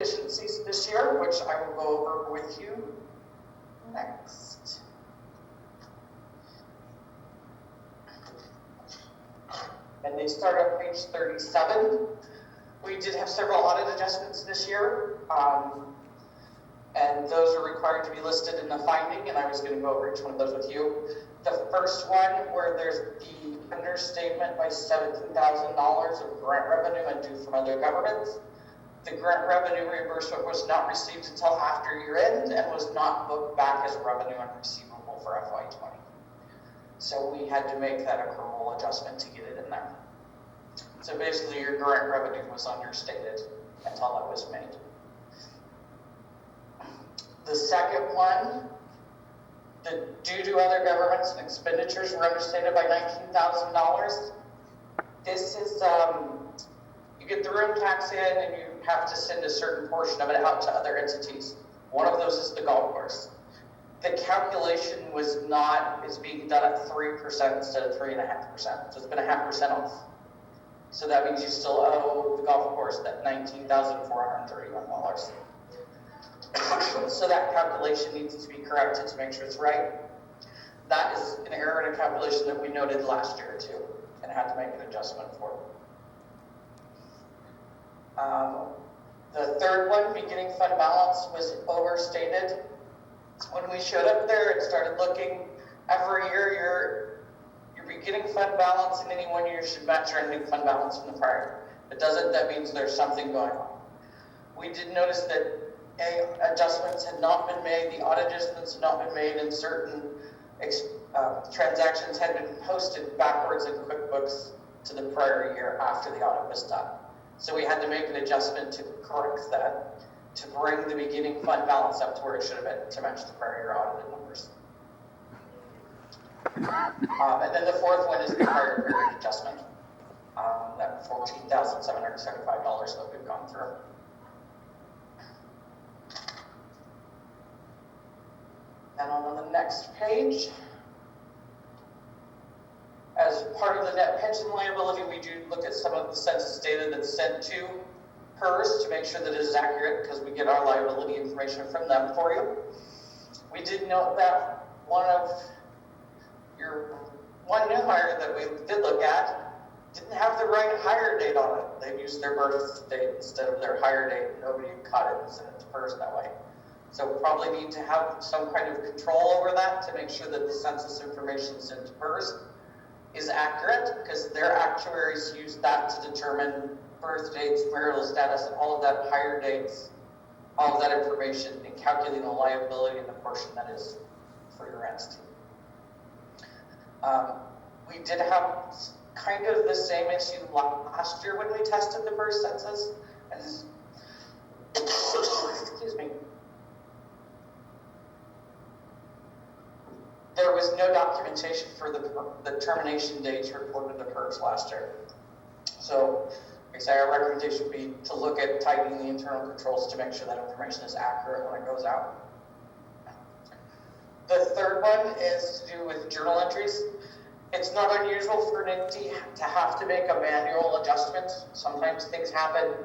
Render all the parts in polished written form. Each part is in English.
efficiencies this year, which I will go over with you next. And they start on page 37. We did have several audit adjustments this year, and those are required to be listed in the finding, and I was going to go over each one of those with you. The first one, where there's the understatement by $17,000 of grant revenue and due from other governments. The grant revenue reimbursement was not received until after year end and was not booked back as revenue and receivable for FY20. So we had to make that accrual adjustment to get it in there. So basically your grant revenue was understated until it was made. The second one, the due to other governments and expenditures were understated by $19,000. This is, you get the room tax in and you have to send a certain portion of it out to other entities. One of those is the golf course. The calculation is being done at 3% instead of 3.5%. So it's been 0.5% off. So that means you still owe the golf course that $19,431. So that calculation needs to be corrected to make sure it's right. That is an error in a calculation that we noted last year too, and had to make an adjustment for. The third one, beginning fund balance, was overstated. When we showed up there and started looking, every year your beginning fund balance in any 1 year should match your ending fund balance from the prior. If it doesn't, that means there's something going on. We did notice that adjustments had not been made, the audit adjustments had not been made, and certain transactions had been posted backwards in QuickBooks to the prior year after the audit was done. So we had to make an adjustment to correct that, to bring the beginning fund balance up to where it should have been to match the prior year audited numbers. And then the fourth one is the prior period adjustment, that $14,775 that we've gone through. And on the next page, as part of the net pension liability, we do look at some of the census data that's sent to PERS to make sure that it is accurate, because we get our liability information from them for you. We did note that one new hire that we did look at didn't have the right hire date on it. They used their birth date instead of their hire date. Nobody caught it and sent it to PERS that way. So we probably need to have some kind of control over that to make sure that the census information sent to PERS is accurate, because their actuaries use that to determine birth dates, marital status, and all of that, hire dates, all of that information, and calculating the liability and the portion that is for your entity. We did have kind of the same issue last year when we tested the PERS census, and excuse me. There was no documentation for the termination dates reported to PERS last year. So, like I say, our recommendation would be to look at tightening the internal controls to make sure that information is accurate when it goes out. The third one is to do with journal entries. It's not unusual for an entity to have to make a manual adjustment. Sometimes things happen.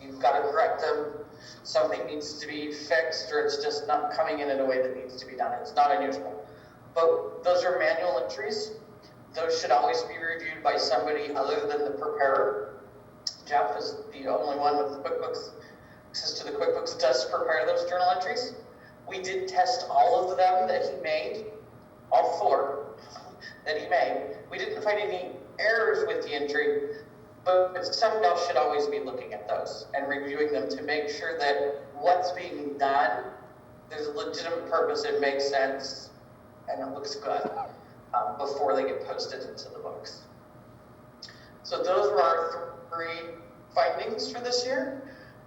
You've got to correct them. Something needs to be fixed, or it's just not coming in a way that needs to be done. It's not unusual. But those are manual entries. Those should always be reviewed by somebody other than the preparer. Jeff is the only one with the QuickBooks, access to the QuickBooks, does prepare those journal entries. We did test all of them that he made, all 4 that he made. We didn't find any errors with the entry, but someone else should always be looking at those and reviewing them to make sure that what's being done, there's a legitimate purpose, it makes sense, and it looks good before they get posted into the books. So those were our 3 findings for this year.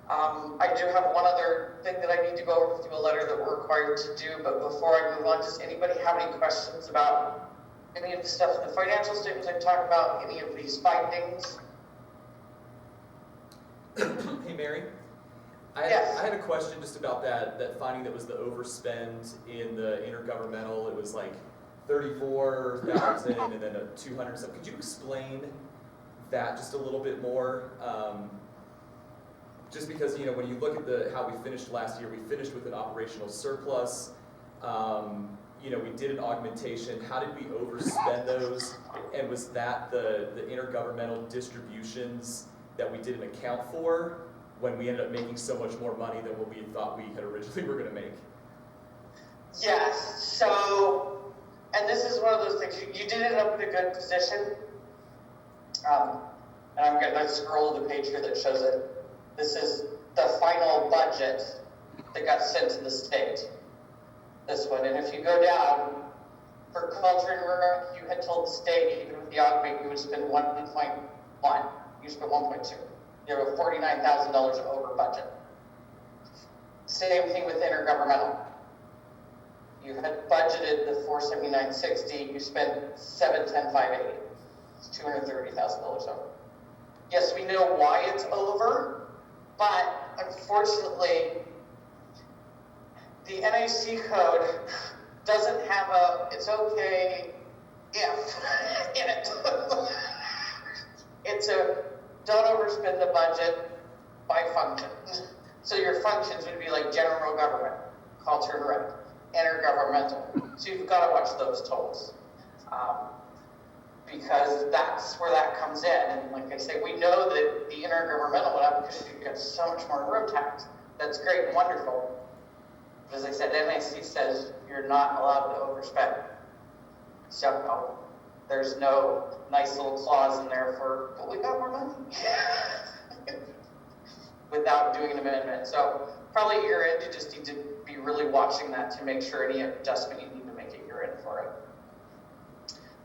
I do have one other thing that I need to go over with you, a letter that we're required to do, but before I move on, does anybody have any questions about any of the stuff in the financial statements I talked about, any of these findings? Hey, Mary. I had a question just about that finding that was the overspend in the intergovernmental. It was like 34,000 and then a 200 something. Could you explain that just a little bit more? just because, you know, when you look at how we finished last year, we finished with an operational surplus. You know, we did an augmentation. How did we overspend those? And was that the intergovernmental distributions that we didn't account for when we ended up making so much more money than what we thought we had originally were going to make? Yes, so, and this is one of those things, you did end up in a good position. And I'm going to scroll to the page here that shows it. This is the final budget that got sent to the state. This one, and if you go down, for culture and rec, you had told the state, even with the augment, you would spend 1.1. You spent 1.2. You have $49,000 over budget. Same thing with intergovernmental. You had budgeted the $479.60. You spent $710,580. It's $230,000 over. Yes, we know why it's over, but unfortunately, the NAC code doesn't have a "it's okay if" in it. It's a don't overspend the budget by function. So your functions would be like general government, culture and rec, intergovernmental. So you've got to watch those totals. Because that's where that comes in. And like I say, we know that the intergovernmental went up because you get so much more room tax. That's great and wonderful. But as I said, NAC says you're not allowed to overspend. So there's no nice little clause in there for, but we got more money. Without doing an amendment. So probably year end, you just need to be really watching that to make sure any adjustment you need to make at year end for it.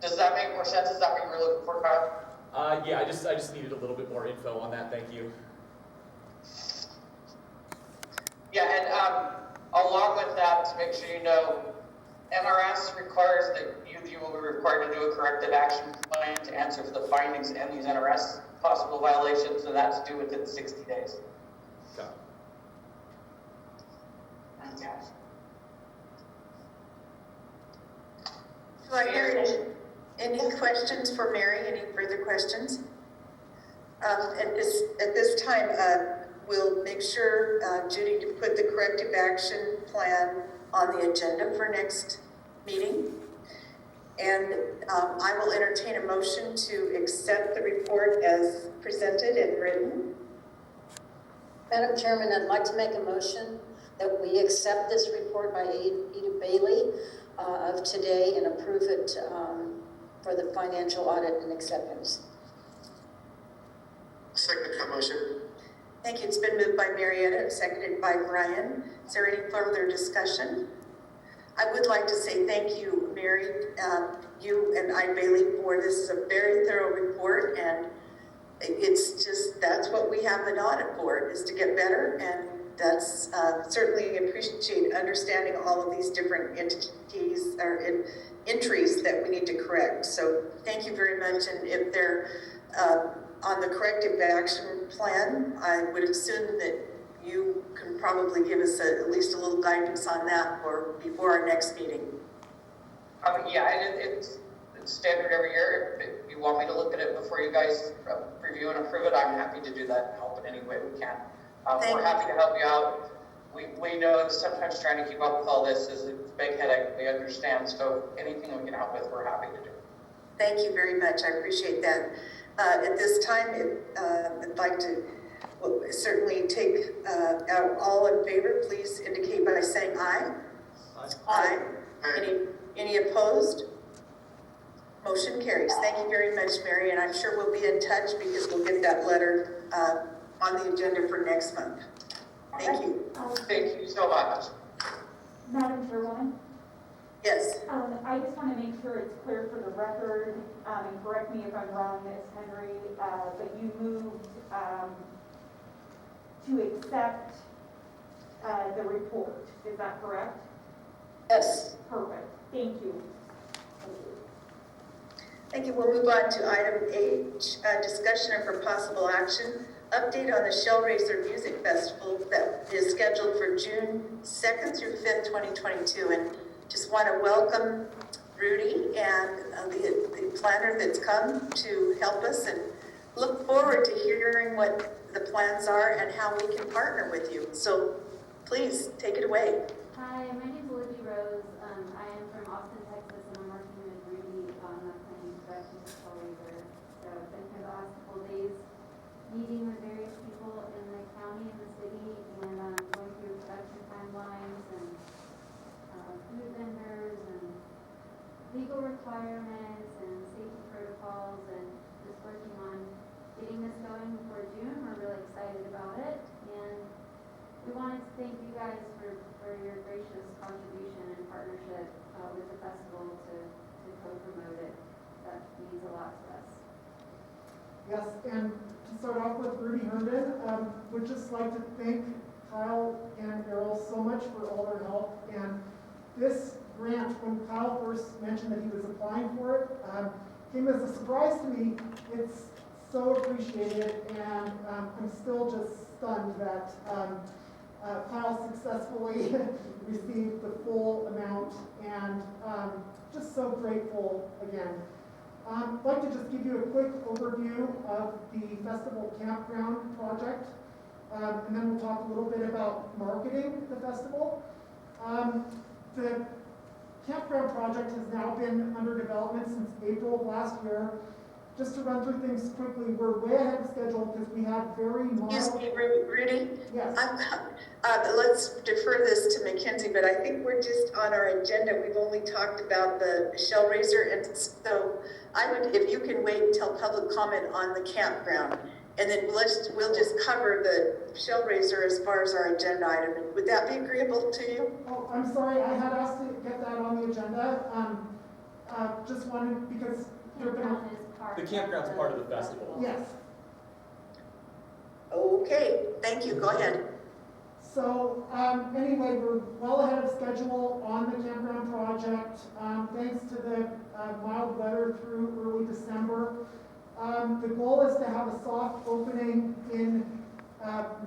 Does that make more sense? Is that what you were looking for, Kyle? Yeah, I just needed a little bit more info on that. Thank you. Yeah, and along with that, to make sure you know, NRS requires that you will be required to do a corrective action plan to answer for the findings in these NRS possible violations, and that's due within 60 days. Okay. Okay. Do I hear any questions for Mary? Any further questions? At this time, we'll make sure, Judy, to put the corrective action plan on the agenda for next meeting. And I will entertain a motion to accept the report as presented and written. Madam Chairman, I'd like to make a motion that we accept this report by Ada Bailey of today and approve it for the financial audit and acceptance. Second that motion. Thank you. It's been moved by Marietta and seconded by Brian. Is there any further discussion? I would like to say thank you, Mary, you and I, Bailey, for this is a very thorough report, and it's just, that's what we have an audit for, is to get better, and that's certainly appreciate understanding all of these different entities or entries that we need to correct. So thank you very much, and if they're on the corrective action plan, I would assume that you can probably give us at least a little guidance on that before our next meeting. Yeah, it's standard every year. If you want me to look at it before you guys review and approve it, I'm happy to do that and help in any way we can. We're happy to help you out. We know sometimes trying to keep up with all this is a big headache. We understand, so anything we can help with, we're happy to do. Thank you very much. I appreciate that. At this time, I'd like to certainly take out all in favor. Please indicate by saying aye. Aye. Any opposed? Motion carries. Thank you very much, Mary, and I'm sure we'll be in touch because we'll get that letter on the agenda for next month. Thank you. Thank you so much. Madam Chairwoman? Yes. I just want to make sure it's clear for the record, and correct me if I'm wrong, Ms. Henry, but you moved to accept the report. Is that correct? Yes. Perfect. Thank you. Thank you. We'll move on to item H, discussion and for possible action. Update on the Shellraiser Music Festival that is scheduled for June 2nd through 5th, 2022. And just want to welcome Rudy and the planner that's come to help us, and look forward to hearing what the plans are and how we can partner with you. So please take it away. Hi, my name is Libby Rose. I am from Austin, Texas, and I'm working with Rudy on the planning direction of Tourusn. So I've been here the last couple of days, meeting with various people in the county and the city, and going through production timelines and food vendors and legal requirements and safety protocols, and just working on getting this going before June. We're really excited about it, and we wanted to thank you guys for your gracious contribution and partnership with the festival to co-promote it. That means a lot to us. Yes, and to start off with, Rudy Herndon, would just like to thank Kyle and Errol so much for all their help. And this grant, when Kyle first mentioned that he was applying for it, came as a surprise to me. It's so appreciated, and I'm still just stunned that Kyle successfully received the full amount, and just so grateful again. I'd like to just give you a quick overview of the festival campground project, and then we'll talk a little bit about marketing the festival. The campground project has now been under development since April of last year. Just to run through things quickly, we're way ahead of schedule because we had very mild... Excuse me, Rudy? Yes. Let's defer this to Mackenzie, but I think we're just on our agenda. We've only talked about the shell raiser, and so I would, if you can wait until public comment on the campground, and then we'll just cover the shell raiser as far as our agenda item. Would that be agreeable to you? Oh, I'm sorry, I had asked to get that on the agenda. Just wanted, because you're gonna... The campground's part of the festival. Yes. Okay, thank you. Go ahead. So anyway, we're well ahead of schedule on the campground project, thanks to the mild weather through early December. The goal is to have a soft opening in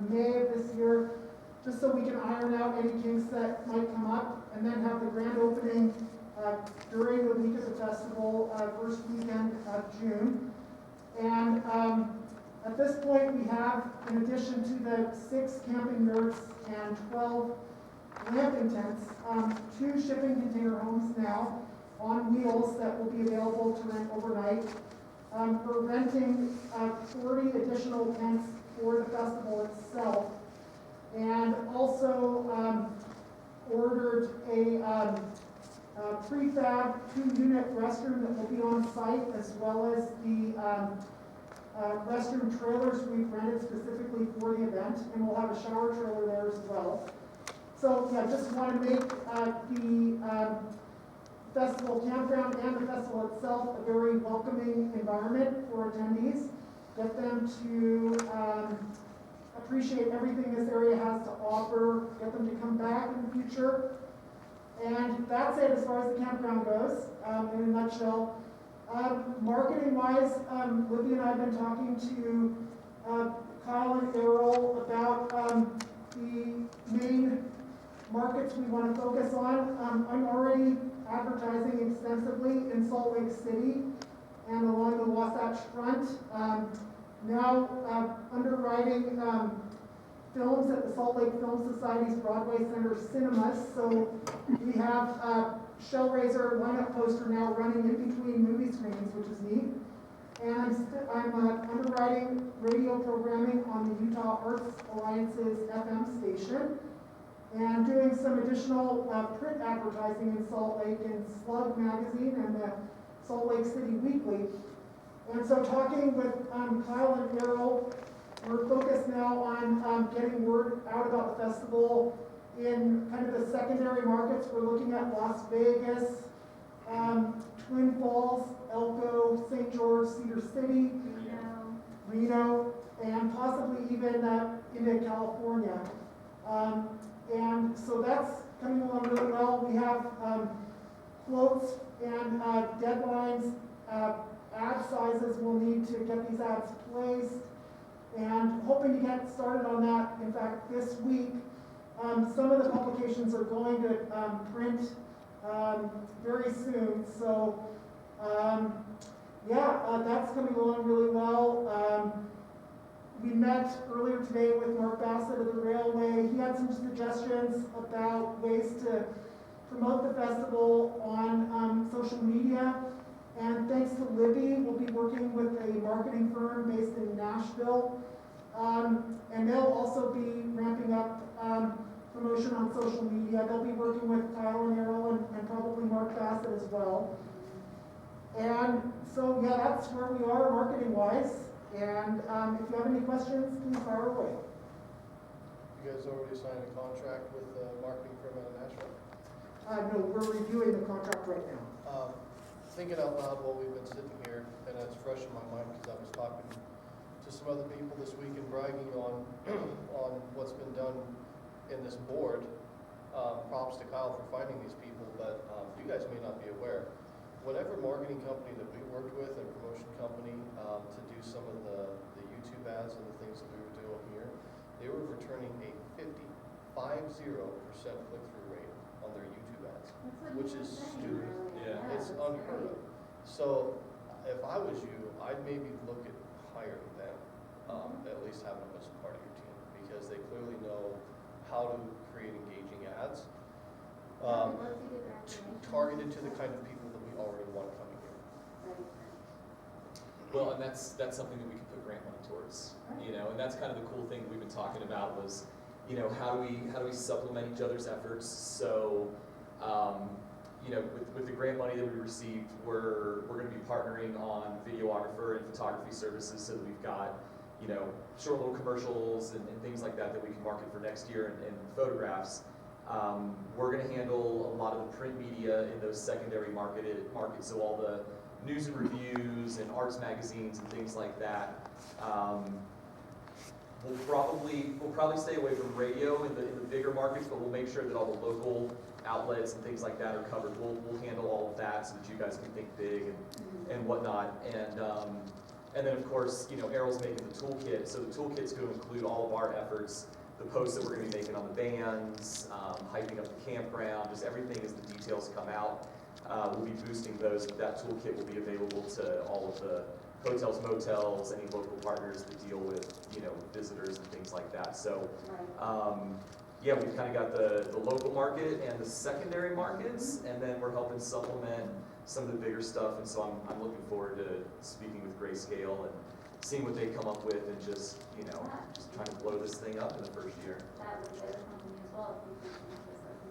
May of this year, just so we can iron out any kinks that might come up, and then have the grand opening during the week of the festival, first weekend of June. And at this point, we have, in addition to the 6 camping yurts and 12 glamping tents, 2 shipping container homes now on wheels that will be available to rent overnight. We're renting 40 additional tents for the festival itself, and also ordered a prefab 2-unit restroom that will be on site, as well as the restroom trailers we've rented specifically for the event, and we'll have a shower trailer there as well. So yeah, just want to make the festival campground and the festival itself a very welcoming environment for attendees. Get them to appreciate everything this area has to offer, get them to come back in the future. And that's it as far as the campground goes, in a nutshell. Marketing-wise, Libby and I have been talking to Kyle and Errol about the main markets we want to focus on. I'm already advertising extensively in Salt Lake City and along the Wasatch Front. Now underwriting films at the Salt Lake Film Society's Broadway Center cinemas. So we have Shellraiser lineup poster now running in between movie screenings, which is neat. And I'm underwriting radio programming on the Utah Arts Alliance's FM station, and doing some additional print advertising in Salt Lake in Slug magazine and the Salt Lake City Weekly. And so talking with Kyle and Errol, we're focused now on getting word out about the festival in kind of the secondary markets. We're looking at Las Vegas, Twin Falls, Elko, St. George, Cedar City, Reno, and possibly even into California. And so that's coming along really well. We have quotes and deadlines, ad sizes we'll need to get these ads placed, and hoping to get started on that, in fact, this week. Some of the publications are going to print very soon, so Yeah, that's coming along really well. We met earlier today with Mark Bassett of the Railway. He had some suggestions about ways to promote the festival on social media. And thanks to Libby, we'll be working with a marketing firm based in Nashville. And they'll also be ramping up promotion on social media. They'll be working with Kyle and Errol and probably Mark Bassett as well. And so, yeah, that's where we are marketing-wise. And if you have any questions, please fire away. You guys already signed a contract with the marketing firm out of Nashville? No, we're reviewing the contract right now. Thinking out loud while we've been sitting here, and it's fresh in my mind because I was talking to some other people this week and bragging on on what's been done in this board. Props to Kyle for finding these people, but you guys may not be aware. Whatever marketing company that we worked with and promotion company to do some of the YouTube ads and the things that we were doing here, they were returning a 50% click-through rate on their YouTube ads, which is stupid. Yeah. It's unheard of. So if I was you, I'd maybe look at hiring them, at least having them as part of your team, because they clearly know how to create engaging ads, targeted to the kind of people that we already want coming here. Well, and that's something that we can put grant money towards, you know, and that's kind of the cool thing we've been talking about was, you know, how do we supplement each other's efforts? So, you know, with the grant money that we received, we're going to be partnering on videographer and photography services so that we've got, you know, short little commercials and things like that that we can market for next year and photographs. We're going to handle a lot of the print media in those secondary markets, so all the news and reviews and arts magazines and things like that. We'll probably stay away from radio in the bigger markets, but we'll make sure that all the local outlets and things like that are covered. We'll handle all of that so that you guys can think big and whatnot. And then of course, you know, Errol's making the toolkit, so the toolkit's going to include all of our efforts, the posts that we're going to be making on the bands, hyping up the campground, just everything as the details come out. We'll be boosting those. That toolkit will be available to all of the hotels, motels, any local partners that deal with, you know, visitors and things like that. So, yeah, we've kind of got the local market and the secondary markets, and then we're helping supplement some of the bigger stuff. And so I'm looking forward to speaking with Grayscale and seeing what they come up with and just, you know, just trying to blow this thing up in the first year. That was the other company as well.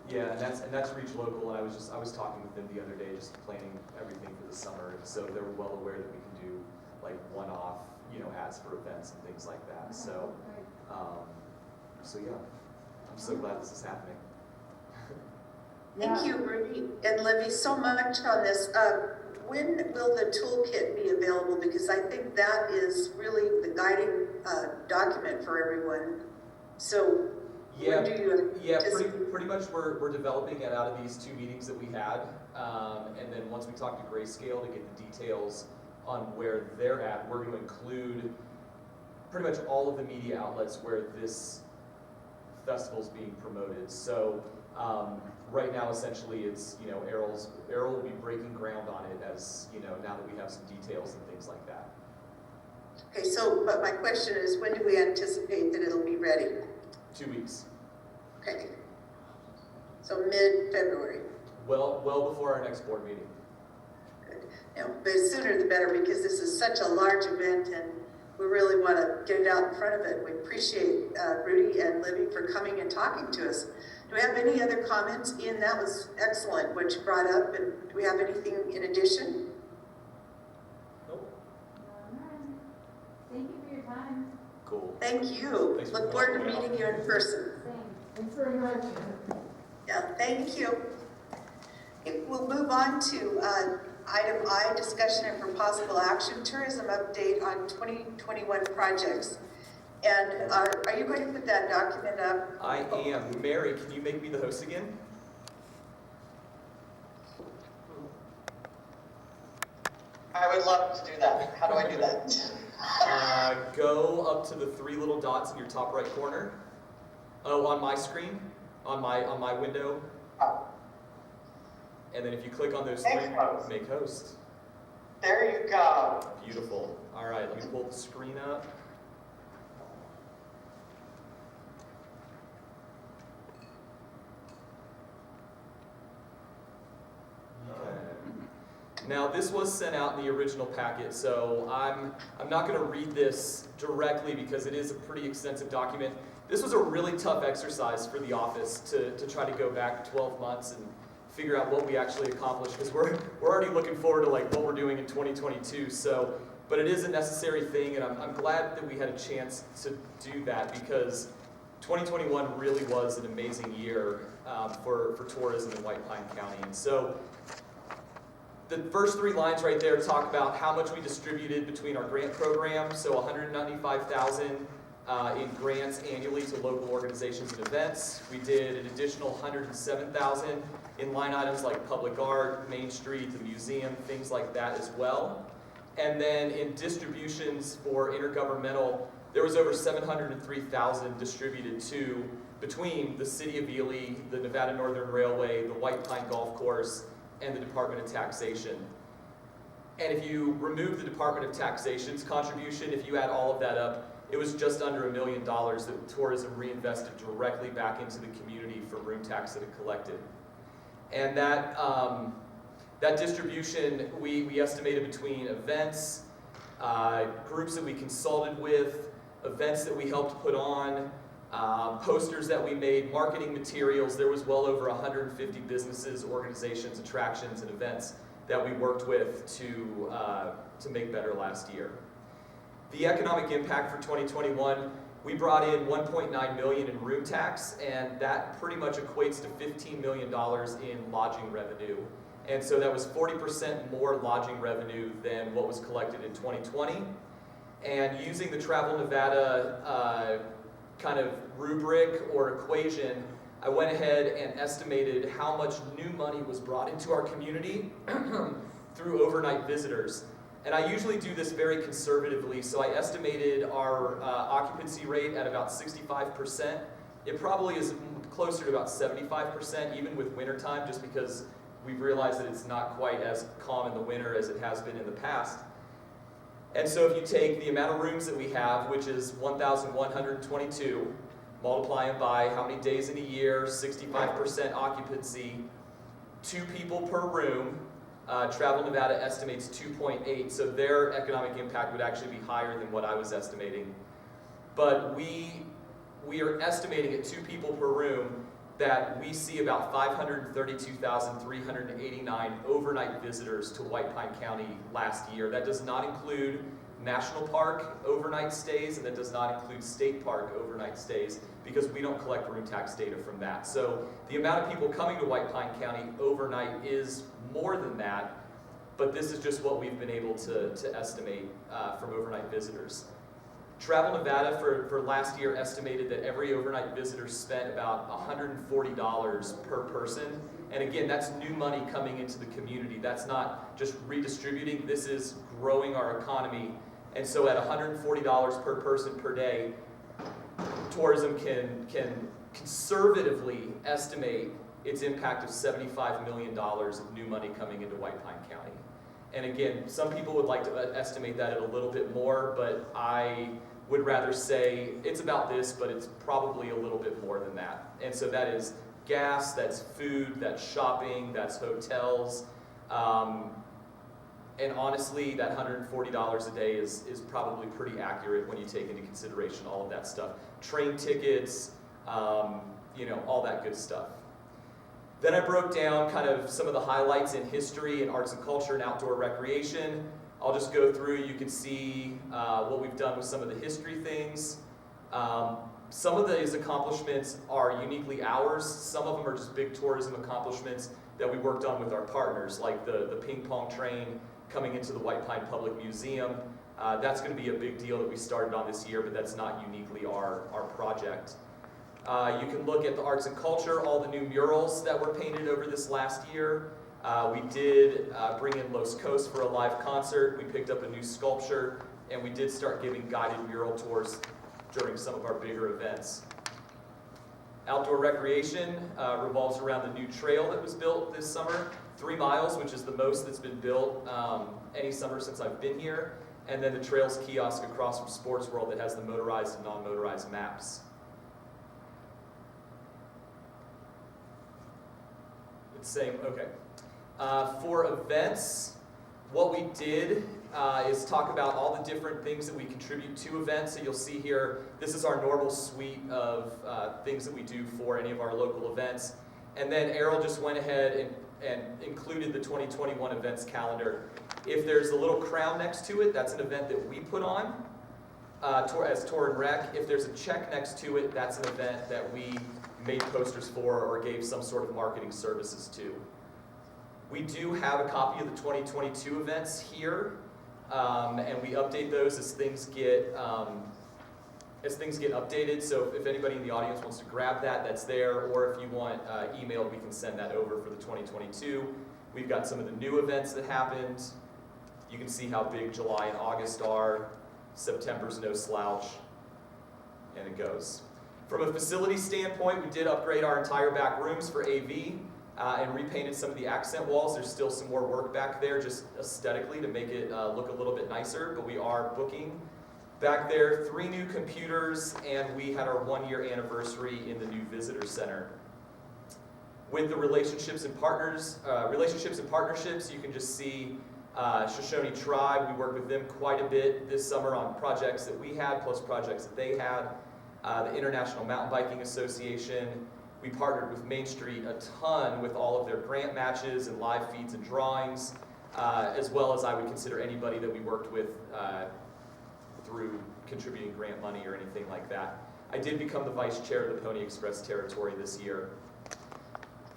Yeah, and that's Reach Local, and I was talking with them the other day, just planning everything for the summer, and so they were well aware that we can do like one-off, you know, ads for events and things like that. So, so yeah, I'm so glad this is happening. Thank you, Rudy and Libby, so much on this. When will the toolkit be available? Because I think that is really the guiding document for everyone. So Yeah, when do you pretty much we're developing it out of these two meetings that we had, and then once we talk to Grayscale to get the details on where they're at, we're going to include pretty much all of the media outlets where this festival's being promoted. So right now, essentially, it's, you know, Errol will be breaking ground on it as, you know, now that we have some details and things like that. Okay, so, but my question is, when do we anticipate that it'll be ready? 2 weeks. Okay. So mid-February. Well before our next board meeting. Good. You know, the sooner the better, because this is such a large event and we really want to get it out in front of it. We appreciate Rudy and Libby for coming and talking to us. Do we have any other comments? Ian, that was excellent what you brought up, and do we have anything in addition? Nope. Thank you for your time. Cool. Thank you. Thanks for Look forward to coming out. meeting you in person. Same. Thanks very much. Yeah, thank you. Okay, we'll move on to item I, discussion and for possible action, tourism update on 2021 projects. And are you going to put that document up? I am. Mary, can you make me the host again? I would love to do that. How do I do that? Go up to the three little dots in your top right corner. Oh, on my screen, on my window. Oh, And then if you click on those Make three, host. make host. There you go. Beautiful. All right, let me pull the screen up. Now, this was sent out in the original packet, so I'm not going to read this directly because it is a pretty extensive document. This was a really tough exercise for the office to try to go back 12 months and figure out what we actually accomplished, because we're already looking forward to like what we're doing in 2022. So, but it is a necessary thing, and I'm glad that we had a chance to do that, because 2021 really was an amazing year for tourism in White Pine County. And so the first three lines right there talk about how much we distributed between our grant program. So $195,000 in grants annually to local organizations and events. We did an additional $107,000 in line items like public art, Main Street, the museum, things like that as well. And then in distributions for intergovernmental, there was over $703,000 distributed to between the City of Ely, the Nevada Northern Railway, the White Pine Golf Course, and the Department of Taxation. And if you remove the Department of Taxation's contribution, if you add all of that up, it was just under $1 million that tourism reinvested directly back into the community for room tax that it collected. And that distribution, we estimated between events, groups that we consulted with, events that we helped put on, posters that we made, marketing materials. There was well over 150 businesses, organizations, attractions, and events that we worked with to make better last year. The economic impact for 2021, we brought in $1.9 million in room tax, and that pretty much equates to $15 million in lodging revenue. And so that was 40% more lodging revenue than what was collected in 2020. And using the Travel Nevada kind of rubric or equation, I went ahead and estimated how much new money was brought into our community through overnight visitors. And I usually do this very conservatively, so I estimated our occupancy rate at about 65%. It probably is closer to about 75%, even with wintertime, just because we've realized that it's not quite as calm in the winter as it has been in the past. And so if you take the amount of rooms that we have, which is 1,122, multiply them by how many days in a year, 65% occupancy, 2 people per room, Travel Nevada estimates 2.8, so their economic impact would actually be higher than what I was estimating. But we are estimating at 2 people per room that we see about 532,389 overnight visitors to White Pine County last year. That does not include National Park overnight stays, and that does not include State Park overnight stays, because we don't collect room tax data from that. So the amount of people coming to White Pine County overnight is more than that, but this is just what we've been able to estimate from overnight visitors. Travel Nevada for last year estimated that every overnight visitor spent about $140 per person. And again, that's new money coming into the community. That's not just redistributing, this is growing our economy. And so at $140 per person per day, tourism can conservatively estimate its impact of $75 million of new money coming into White Pine County. And again, some people would like to estimate that at a little bit more, but I would rather say it's about this, but it's probably a little bit more than that. And so that is gas, that's food, that's shopping, that's hotels. And honestly, that $140 a day is probably pretty accurate when you take into consideration all of that stuff. Train tickets, all that good stuff. Then I broke down kind of some of the highlights in history and arts and culture and outdoor recreation. I'll just go through, you can see what we've done with some of the history things. Some of these accomplishments are uniquely ours. Some of them are just big tourism accomplishments that we worked on with our partners, like the ping pong train coming into the White Pine Public Museum. That's going to be a big deal that we started on this year, but that's not uniquely our project. You can look at the arts and culture, all the new murals that were painted over this last year. We did bring in Los Cos for a live concert. We picked up a new sculpture, and we did start giving guided mural tours during some of our bigger events. Outdoor recreation revolves around the new trail that was built this summer, 3 miles, which is the most that's been built any summer since I've been here. And then the Trails kiosk across from Sports World that has the motorized and non-motorized maps. It's same, okay. For events, what we did is talk about all the different things that we contribute to events. So you'll see here, this is our normal suite of things that we do for any of our local events. And then Errol just went ahead and included the 2021 events calendar. If there's a little crown next to it, that's an event that we put on as Tour and Rec. If there's a check next to it, that's an event that we made posters for or gave some sort of marketing services to. We do have a copy of the 2022 events here, and we update those as things get updated. So if anybody in the audience wants to grab that, that's there. Or if you want emailed, we can send that over for the 2022. We've got some of the new events that happened. You can see how big July and August are. September's no slouch, and it goes. From a facility standpoint, we did upgrade our entire back rooms for AV and repainted some of the accent walls. There's still some more work back there, just aesthetically, to make it look a little bit nicer, but we are booking back there 3 new computers, and we had our 1-year anniversary in the new visitor center. With the relationships and partnerships, you can just see Shoshone Tribe. We worked with them quite a bit this summer on projects that we had, plus projects that they had. The International Mountain Biking Association. We partnered with Main Street a ton with all of their grant matches and live feeds and drawings, as well as I would consider anybody that we worked with through contributing grant money or anything like that. I did become the vice chair of the Pony Express territory this year.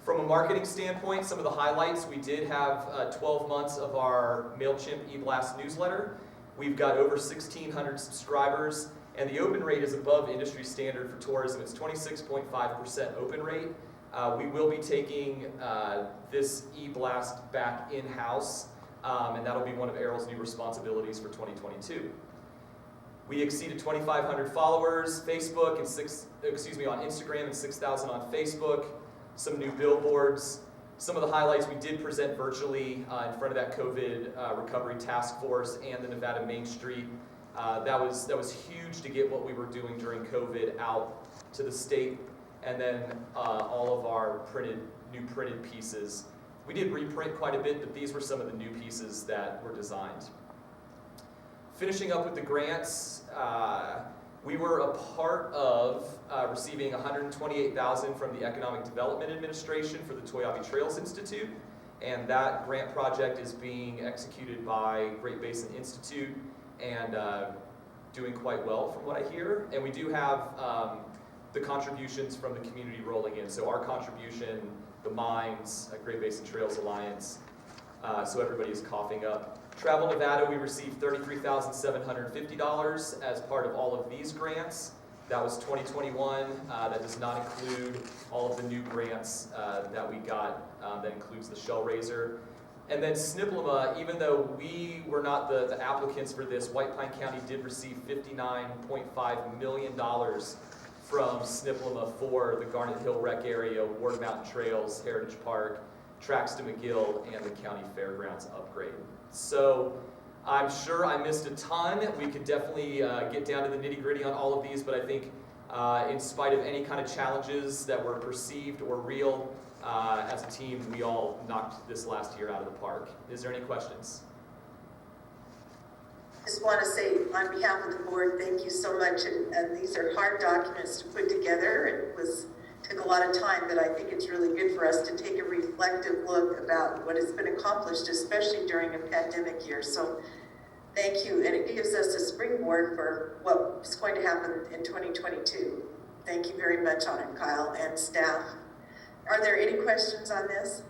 From a marketing standpoint, some of the highlights, we did have 12 months of our MailChimp eBlast newsletter. We've got over 1,600 subscribers, and the open rate is above industry standard for tourism. It's 26.5% open rate. We will be taking this eBlast back in-house, and that'll be one of Errol's new responsibilities for 2022. We exceeded 2,500 followers, Facebook and on Instagram, and 6,000 on Facebook. Some new billboards. Some of the highlights, we did present virtually in front of that COVID recovery task force and the Nevada Main Street. That was huge to get what we were doing during COVID out to the state, and then all of our new printed pieces. We did reprint quite a bit, but these were some of the new pieces that were designed. Finishing up with the grants, we were a part of receiving $128,000 from the Economic Development Administration for the Toyabe Trails Institute, and that grant project is being executed by Great Basin Institute and doing quite well from what I hear. And we do have the contributions from the community rolling in. So our contribution, the Mines, Great Basin Trails Alliance, so everybody is coughing up. Travel Nevada, we received $33,750 as part of all of these grants. That was 2021. That does not include all of the new grants that we got. That includes the Shell Raiser. And then SNPLMA, even though we were not the applicants for this, White Pine County did receive $59.5 million from SNPLMA for the Garnet Hill Rec Area, Ward Mountain Trails, Heritage Park, Tracks to McGill, and the County Fairgrounds upgrade. So I'm sure I missed a ton. We could definitely get down to the nitty-gritty on all of these, but I think in spite of any kind of challenges that were perceived or real, as a team, we all knocked this last year out of the park. Is there any questions? Just want to say on behalf of the board, thank you so much. And these are hard documents to put together. It took a lot of time, but I think it's really good for us to take a reflective look about what has been accomplished, especially during a pandemic year. So thank you, and it gives us a springboard for what's going to happen in 2022. Thank you very much on it, Kyle and staff. Are there any questions on this?